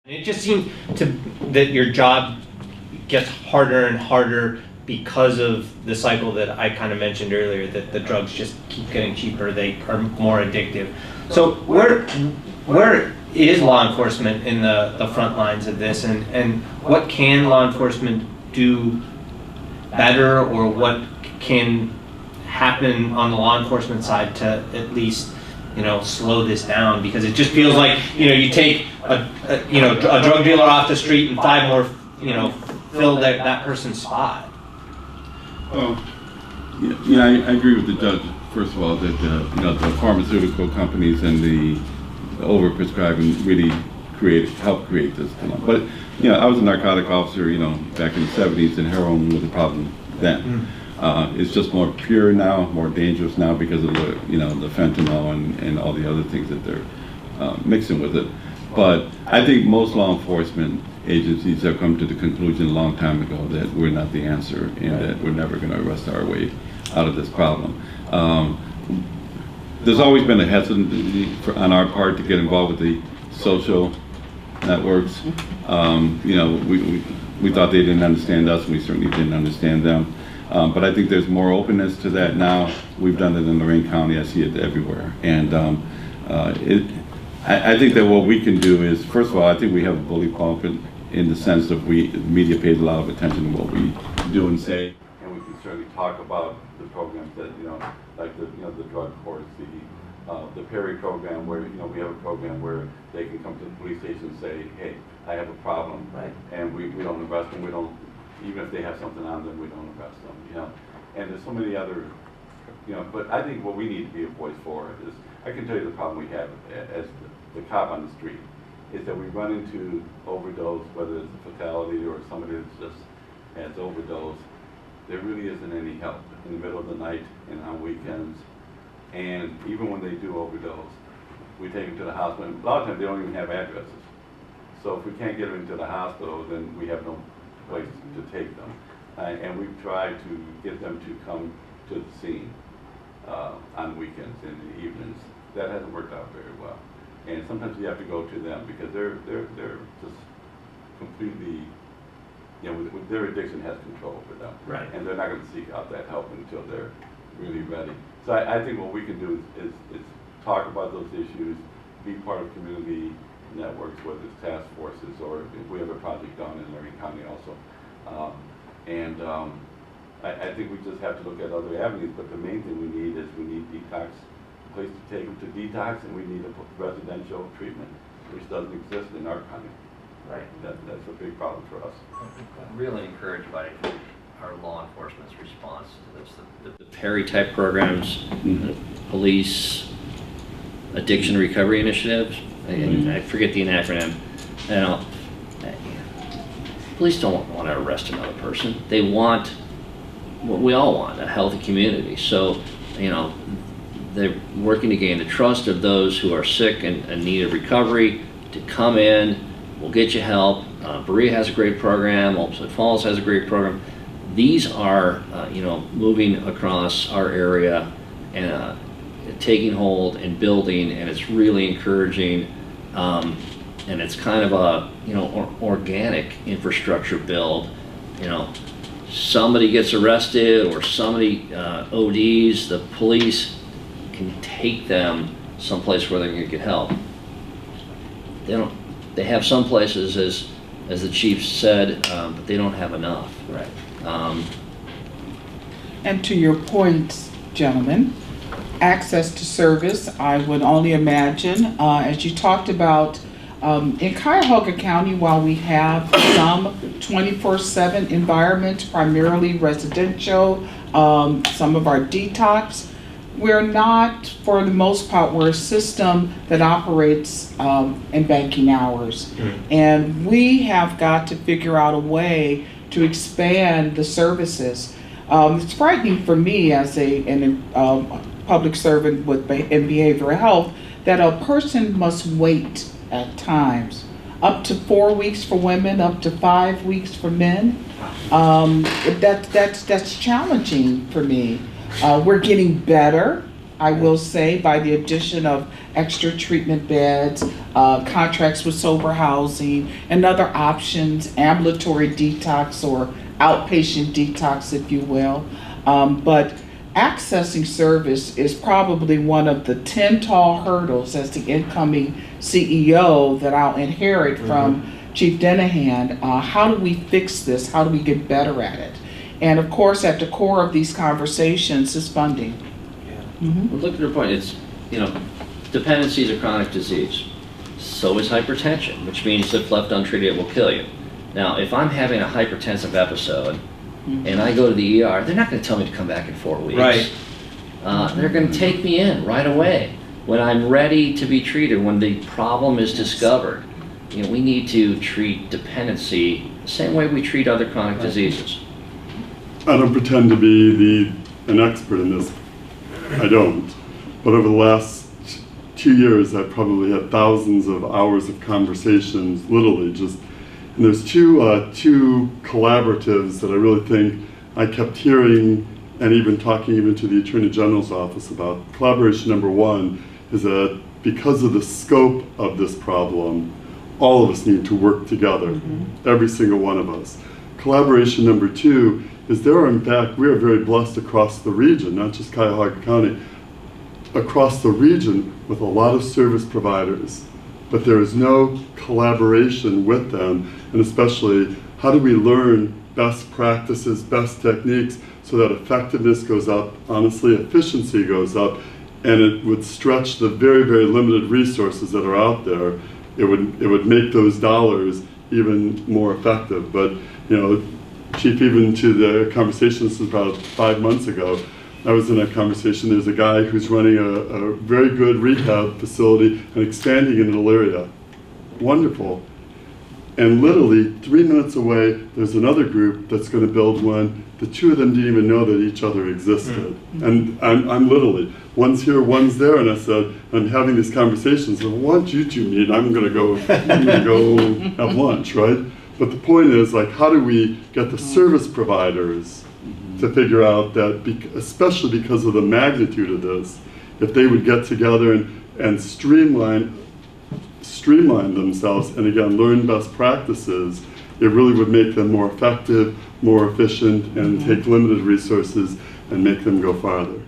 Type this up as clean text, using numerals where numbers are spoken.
It just seems that your job gets harder and harder because of the cycle that I kind of mentioned earlier, that the drugs just keep getting cheaper, they are more addictive. So where is law enforcement in the front lines of this, and what can law enforcement do better, or what can happen on the law enforcement side to at least slow this down? Because it just feels like you take a drug dealer off the street and 5 more fill that person's spot. Well, I agree with the judge. First of all, that the pharmaceutical companies and the overprescribing really help create this dilemma. But I was a narcotic officer, back in the 70s, and heroin was a problem then. It's just more pure now, more dangerous now because of the fentanyl and all the other things that they're mixing with it. But I think most law enforcement agencies have come to the conclusion a long time ago that we're not the answer, and that we're never going to arrest our way out of this problem. There's always been a hesitancy on our part to get involved with the social networks. We thought they didn't understand us, and we certainly didn't understand them. But I think there's more openness to that now. We've done it in Lorraine County. I see it everywhere. And I think that what we can do is, first of all, I think we have a bully pulpit in the sense that the media pays a lot of attention to what we do and say. And we can certainly talk about the programs that, like the drug courts, the Perry program, where, we have a program where they can come to the police station and say, hey, I have a problem. Right. And we don't arrest them. We don't, even if they have something on them, we don't arrest them, And there's so many other, but I think what we need to be a voice for is, I can tell you the problem we have as the cop on the street, is that we run into overdose, whether it's a fatality or somebody that's just has overdose. There really isn't any help in the middle of the night and on weekends. And even when they do overdose, we take them to the hospital. A lot of times they don't even have addresses. So if we can't get them into the hospital, then we have no place to take them. And we've tried to get them to come to the scene on weekends and in the evenings. That hasn't worked out very well. And sometimes you have to go to them because they're just completely, their addiction has control over them. Right. And they're not going to seek out that help until they're really ready. So I think what we can do is talk about those issues, be part of community networks, whether it's task forces or if we have a project down in Lorraine County also. I think we just have to look at other avenues, but the main thing we need is we need detox, a place to take them to detox, and we need a residential treatment, which doesn't exist in our county. Right. That's a big problem for us. I'm really encouraged by our law enforcement's response to this. The Perry type programs, police, addiction recovery initiatives, and I forget the acronym. Police don't want to arrest another person. They want what we all want, a healthy community. So, they're working to gain the trust of those who are sick and need of recovery to come in. We'll get you help. Berea has a great program. Opioid Falls has a great program. These are, moving across our area and taking hold and building, and it's really encouraging. And it's kind of a, organic infrastructure build. Somebody gets arrested or somebody ODs, the police can take them someplace where they can get help. They have some places, as the chief said, but they don't have enough. Right. And to your point, gentlemen, access to service, I would only imagine, as you talked about, in Cuyahoga County, while we have some 24/7 environments, primarily residential, some of our detox, we're not, for the most part, we're a system that operates in banking hours. And we have got to figure out a way to expand the services. It's frightening for me as a public servant in behavioral health that a person must wait at times, up to 4 weeks for women, up to 5 weeks for men. That's challenging for me. We're getting better. I will say, by the addition of extra treatment beds, contracts with sober housing, and other options, ambulatory detox or outpatient detox, if you will. But accessing service is probably one of the 10 tall hurdles as the incoming CEO that I'll inherit from Chief Denahan. How do we fix this? How do we get better at it? And of course, at the core of these conversations is funding. Well, look at your point. It's, dependency is a chronic disease. So is hypertension, which means if left untreated, it will kill you. Now, if I'm having a hypertensive episode and I go to the ER, they're not going to tell me to come back in 4 weeks. Right. They're going to take me in right away when I'm ready to be treated, when the problem is discovered. We need to treat dependency the same way we treat other chronic diseases. I don't pretend to be an expert in this. I don't. But over the last 2 years, I've probably had thousands of hours of conversations, literally just. And there's two collaboratives that I really think I kept hearing and even talking even to the Attorney General's office about. Collaboration number one is that because of the scope of this problem, all of us need to work together, every single one of us. Collaboration number two is we are very blessed across the region, not just Cuyahoga County, across the region with a lot of service providers, but there is no collaboration with them, and especially how do we learn best practices, best techniques, so that effectiveness goes up, honestly, efficiency goes up, and it would stretch the very, very limited resources that are out there. It would make those dollars even more effective. But, Chief, even to the conversation, this was about 5 months ago, I was in a conversation, there's a guy who's running a very good rehab facility and expanding in Elyria. Wonderful. And literally 3 minutes away, there's another group that's going to build one. The two of them didn't even know that each other existed. And I'm literally, one's here, one's there, and I said, I'm having these conversations, so why don't you two meet? I'm going to go have lunch, right? But the point is, how do we get the service providers to figure out that, especially because of the magnitude of this, if they would get together and streamline themselves and again learn best practices, it really would make them more effective, more efficient, and take limited resources and make them go farther.